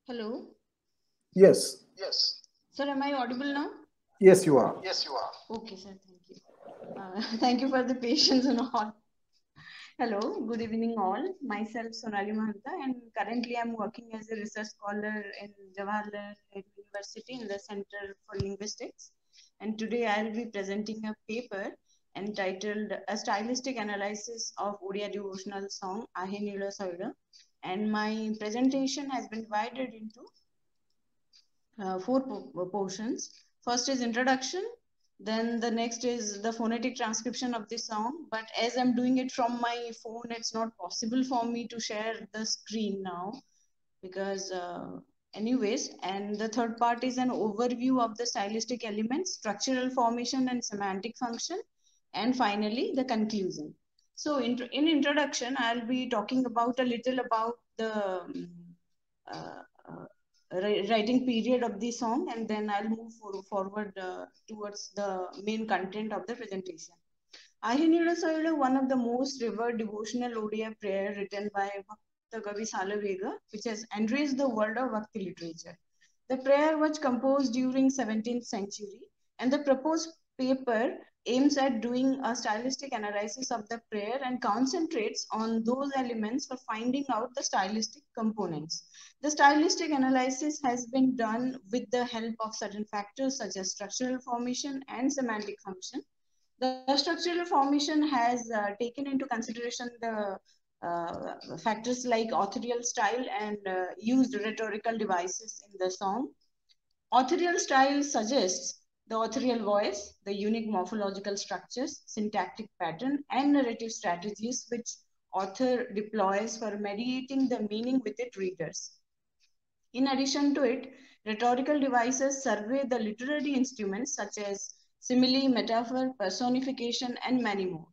Hello. Yes. Yes. Sir, am I audible now? Yes, you are. Yes, you are. Okay, sir. Thank you. Thank you for the patience and all. Hello. Good evening, all. Myself, Sonali Mahanta, and currently I'm working as a research scholar in Jawaharlal University in the Center for Linguistics. And today I'll be presenting a paper entitled A Stylistic Analysis of Odia Devotional Song Ahe Nila Soila. And my presentation has been divided into four portions. First is introduction, then the next is the phonetic transcription of the song. But as I'm doing it from my phone, it's not possible for me to share the screen now because anyways. And the third part is an overview of the stylistic elements, structural formation and semantic function, and finally the conclusion. So in introduction, I'll be talking about a little about the uh, uh, writing period of the song, and then I'll move forward towards the main content of the presentation. Ahinira Soila, one of the most revered devotional Odia prayer written by Bhakta Kavi Salavega, which has enriched the world of Bhakti literature. The prayer was composed during 17th century, and the proposed paper aims at doing a stylistic analysis of the prayer and concentrates on those elements for finding out the stylistic components. The stylistic analysis has been done with the help of certain factors such as structural formation and semantic function. The structural formation has taken into consideration the factors like authorial style and used rhetorical devices in the song. Authorial style suggests the authorial voice, the unique morphological structures, syntactic pattern, and narrative strategies which author deploys for mediating the meaning with its readers. In addition to it, rhetorical devices survey the literary instruments such as simile, metaphor, personification, and many more,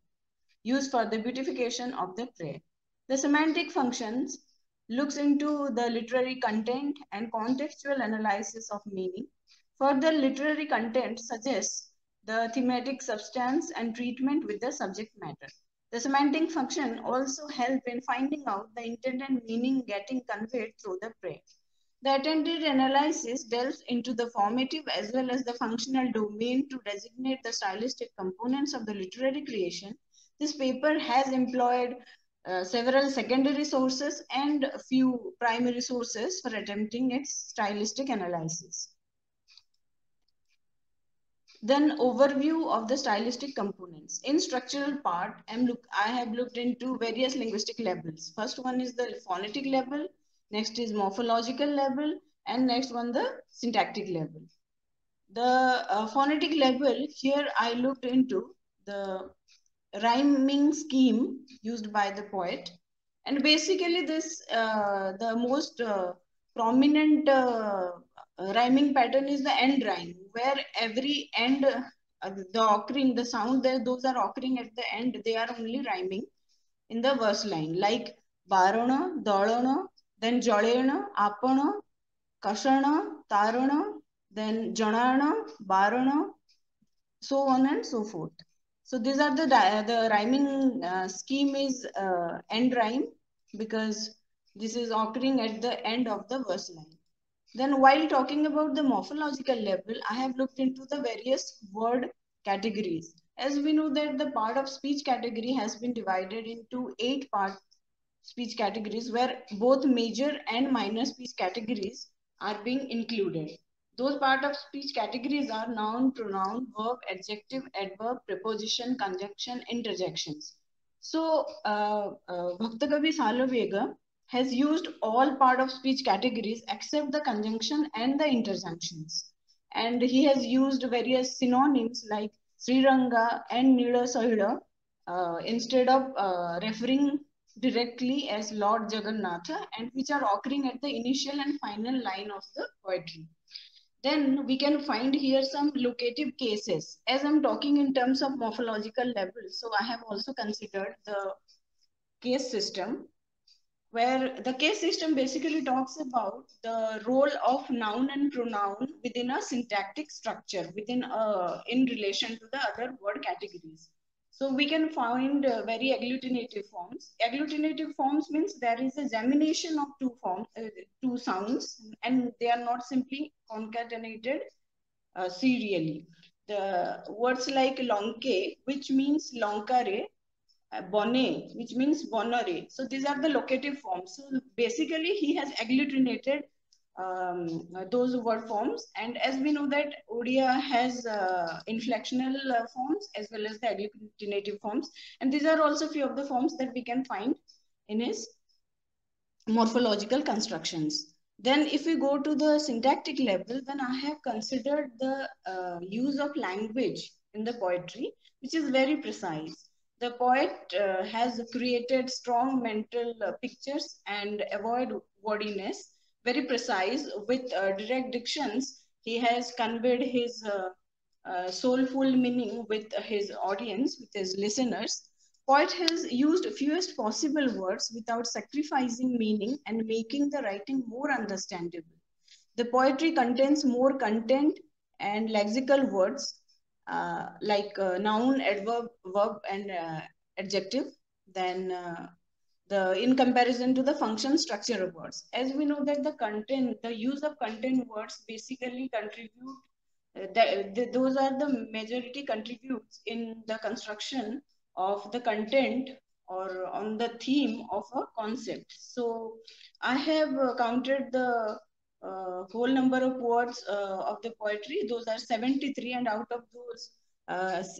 used for the beautification of the prayer. The semantic functions looks into the literary content and contextual analysis of meaning. Further, literary content suggests the thematic substance and treatment with the subject matter. The semantic function also help in finding out the intent and meaning getting conveyed through the prayer. The attended analysis delves into the formative as well as the functional domain to designate the stylistic components of the literary creation. This paper has employed several secondary sources and a few primary sources for attempting its stylistic analysis. Then overview of the stylistic components. In structural part, I have looked into various linguistic levels. First one is the phonetic level, next is morphological level, and next one the syntactic level. The phonetic level, here I looked into the rhyming scheme used by the poet. And basically this, the most prominent rhyming pattern is the end rhyme, where every end, the occurring, the sound there, those are occurring at the end, they are only rhyming in the verse line, like Barona, Dolona, then Jolena, Apana, Kashana, Tarana, then Janana, Barana, so on and so forth. So these are the rhyming scheme is end rhyme because this is occurring at the end of the verse line. Then while talking about the morphological level, I have looked into the various word categories. As we know that the part of speech category has been divided into 8 part speech categories where both major and minor speech categories are being included. Those part of speech categories are noun, pronoun, verb, adjective, adverb, preposition, conjunction, interjections. So, Bhakta Kavi Salavega has used all part of speech categories except the conjunction and the interjunctions. And he has used various synonyms like Sriranga and Nila Sohila instead of referring directly as Lord Jagannatha, and which are occurring at the initial and final line of the poetry. Then we can find here some locative cases. As I'm talking in terms of morphological level, so I have also considered the case system, where the case system basically talks about the role of noun and pronoun within a syntactic structure, within in relation to the other word categories. So we can find very agglutinative forms. Agglutinative forms means there is a gemination of two sounds, and they are not simply concatenated serially. The words like lonke, which means lonkare, bonnet, which means bonore. So these are the locative forms. So basically, he has agglutinated those word forms. And as we know that Odia has inflectional forms as well as the agglutinative forms. And these are also few of the forms that we can find in his morphological constructions. Then if we go to the syntactic level, then I have considered the use of language in the poetry, which is very precise. The poet has created strong mental pictures and avoid wordiness, very precise with direct dictions. He has conveyed his soulful meaning with his audience, with his listeners. Poet has used fewest possible words without sacrificing meaning and making the writing more understandable. The poetry contains more content and lexical words like noun, adverb, verb, and adjective than the in comparison to the function structure of words. As we know that the content, the use of content words basically contribute. Those are the majority contributes in the construction of the content or on the theme of a concept. So I have counted the whole number of words of the poetry. Those are 73, and out of those,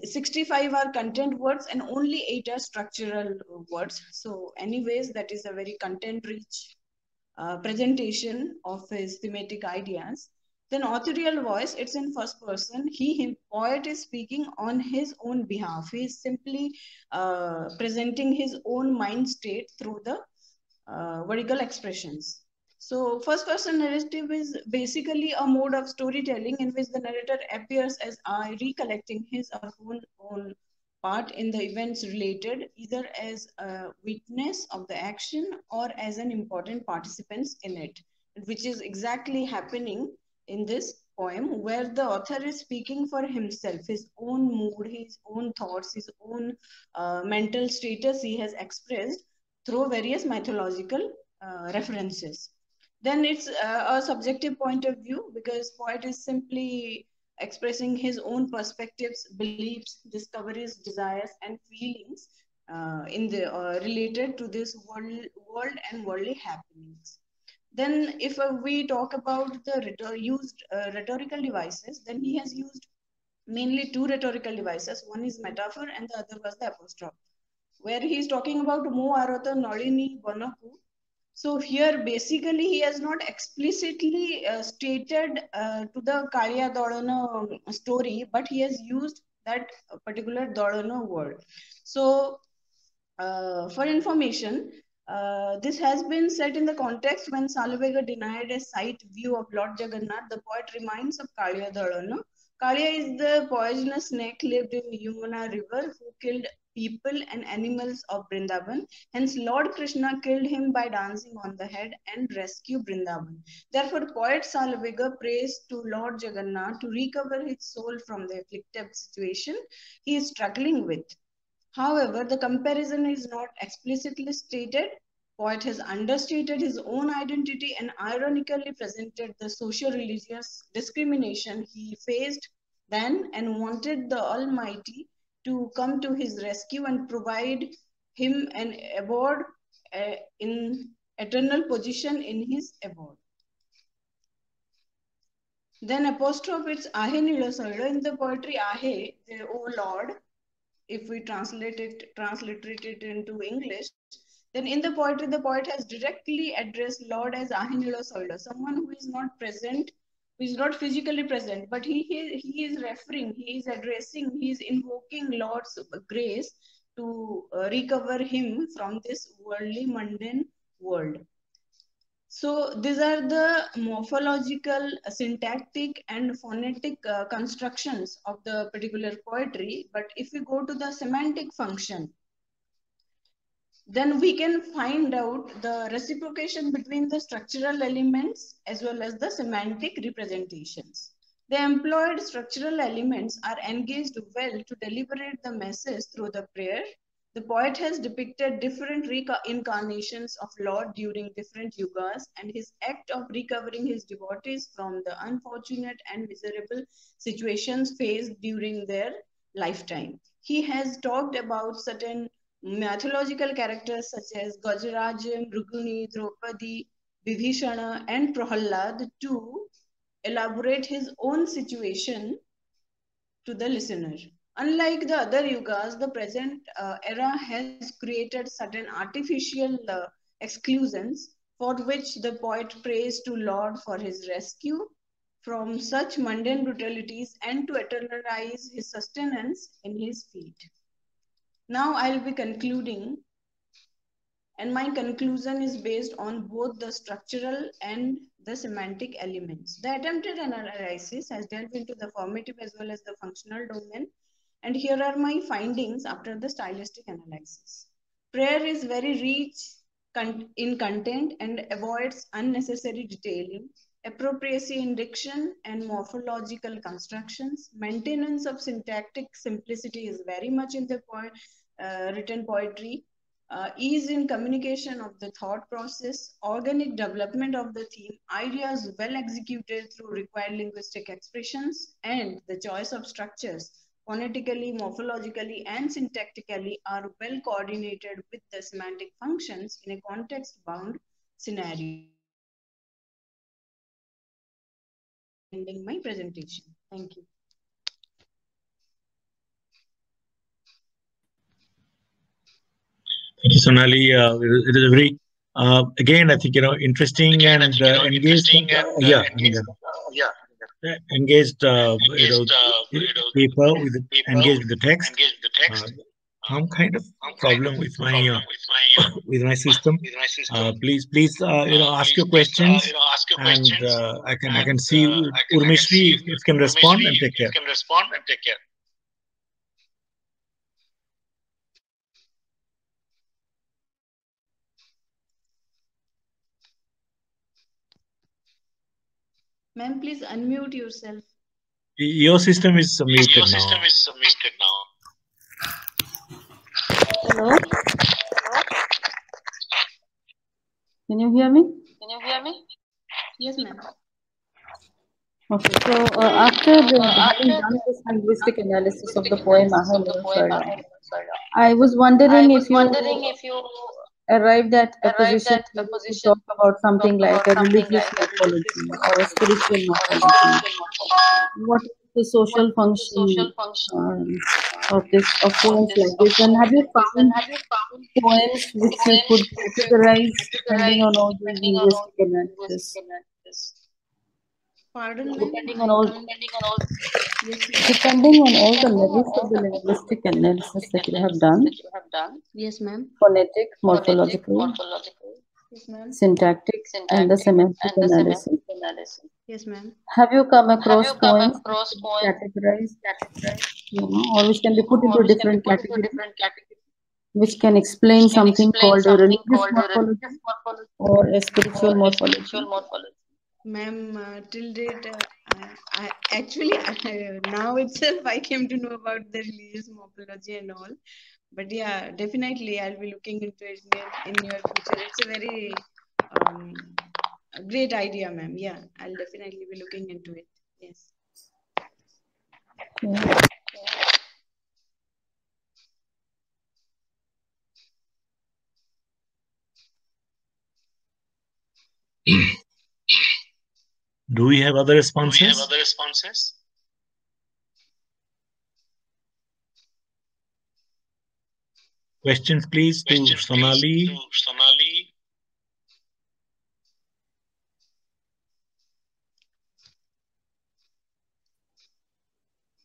65 are content words and only 8 are structural words. So anyways, that is a very content rich presentation of his thematic ideas. Then authorial voice, it's in first person. Him, poet is speaking on his own behalf. He is simply presenting his own mind state through the vertical expressions. So first person narrative is basically a mode of storytelling in which the narrator appears as I recollecting his or her own part in the events related, either as a witness of the action or as an important participant in it, which is exactly happening in this poem, where the author is speaking for himself, his own mood, his own thoughts, his own mental status he has expressed through various mythological references. Then it's a subjective point of view because poet is simply expressing his own perspectives, beliefs, discoveries, desires, and feelings in the related to this world and worldly happenings. Then, if we talk about the used rhetorical devices, then he has used mainly two rhetorical devices. One is metaphor, and the other was the apostrophe, where he is talking about Mo Arata Nolini Bonaku. So here basically he has not explicitly stated to the Kaliya Dolano story, but he has used that particular Dolano word. So for information, this has been set in the context when Salvega denied a sight view of Lord Jagannath. The poet reminds of Kaliya Dolano. Kaliya is the poisonous snake lived in Yamuna river who killed people and animals of Vrindavan. Hence, Lord Krishna killed him by dancing on the head and rescued Vrindavan. Therefore, poet Salvega prays to Lord Jagannath to recover his soul from the afflictive situation he is struggling with. However, the comparison is not explicitly stated. Poet has understated his own identity and ironically presented the socio-religious discrimination he faced then and wanted the Almighty to come to his rescue and provide him an abode in eternal position in his abode. Then apostrophe, it's Ahe Nilasoida. In the poetry Ahe, the O Lord, if we transliterate it into English, then in the poetry, the poet has directly addressed Lord as Ahinilo Soila, someone who is not present, who is not physically present, but he is referring, he is addressing, he is invoking Lord's grace to recover him from this worldly, mundane world. So these are the morphological, syntactic, and phonetic constructions of the particular poetry. But if we go to the semantic function, then we can find out the reciprocation between the structural elements as well as the semantic representations. The employed structural elements are engaged well to deliberate the message through the prayer. The poet has depicted different incarnations of Lord during different yugas, and his act of recovering his devotees from the unfortunate and miserable situations faced during their lifetime. He has talked about certain mythological characters such as Gajaraj, Mruguni, Draupadi, Vibhishana, and Prahalad to elaborate his own situation to the listener. Unlike the other yugas, the present era has created certain artificial exclusions for which the poet prays to Lord for his rescue from such mundane brutalities and to eternalize his sustenance in his feet. Now I'll be concluding, and my conclusion is based on both the structural and the semantic elements. The attempted analysis has delved into the formative as well as the functional domain, and here are my findings after the stylistic analysis. Prayer is very rich in content and avoids unnecessary detailing, appropriacy in diction and morphological constructions. Maintenance of syntactic simplicity is very much in the written poetry. Ease in communication of the thought process, organic development of the theme, ideas well executed through required linguistic expressions, and the choice of structures, phonetically, morphologically, and syntactically, are well coordinated with the semantic functions in a context-bound scenario. Ending my presentation. Thank you. Thank you, Sonali. It is a very, again, I think, interesting and engaged, yeah, I mean, engaged, paper with engaged with the text. Uh, some kind of problem with my with my system. Please, ask your questions, and I can see Urmishri if can respond and take care. Ma'am, please unmute yourself. Your system is muted now. Hello? Can you hear me? Yes, ma'am. Okay, so after having done this linguistic analysis of the poem Aham Sarla, I was wondering if you arrived at a position where you could talk about something like a religious morphology or a spiritual morphology. What is the social function of poems like this? And have you found poems which you could categorize depending on all these linguistic analysis? Pardon, Depending ma'am. on all, depending on all the levels of the linguistic analysis that you have done. Yes, ma'am. Phonetic, morphological, Yes, ma'am. syntactic, and the semantic analysis. Yes, ma'am. Have you come across poems categorized, or which can be put into different categories, which can explain something called a religious morphology or a spiritual morphology? Ma'am, till date, I actually now itself I came to know about the religious morphology and all. But yeah, definitely I'll be looking into it in your future. It's a very a great idea, ma'am. Yeah, I'll definitely be looking into it. Yes. Yeah. Do we have other responses? Questions, please, to Sonali.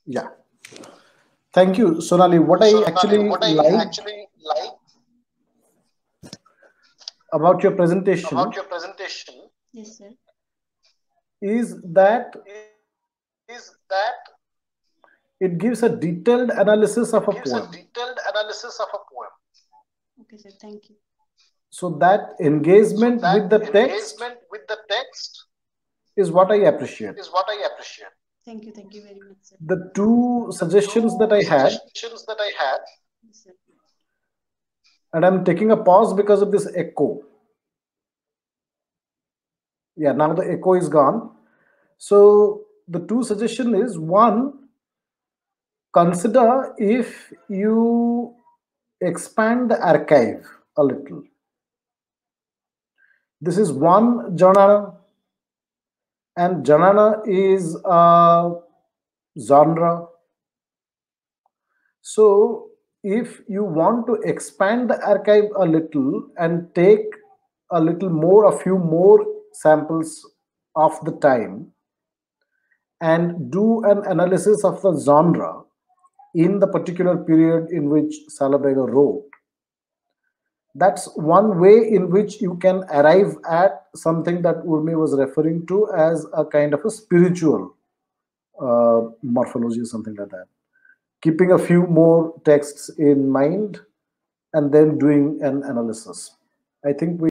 Yeah. Thank you, Sonali. What I actually like about your presentation Yes, sir. is that it gives a detailed analysis of a poem. Okay, sir. Thank you. So that engagement with the text is what I appreciate. Thank you very much, sir. The two suggestions that I had, Yes, sir. and I'm taking a pause because of this echo. Yeah, now the echo is gone. So the two suggestion is, one, consider if you expand the archive a little. This is one Janana, and Janana is a genre. So if you want to expand the archive a little and take a few more samples of the time and do an analysis of the genre in the particular period in which Salabega wrote, that's one way in which you can arrive at something that Urmi was referring to as a kind of a spiritual morphology or something like that. Keeping a few more texts in mind and then doing an analysis. I think we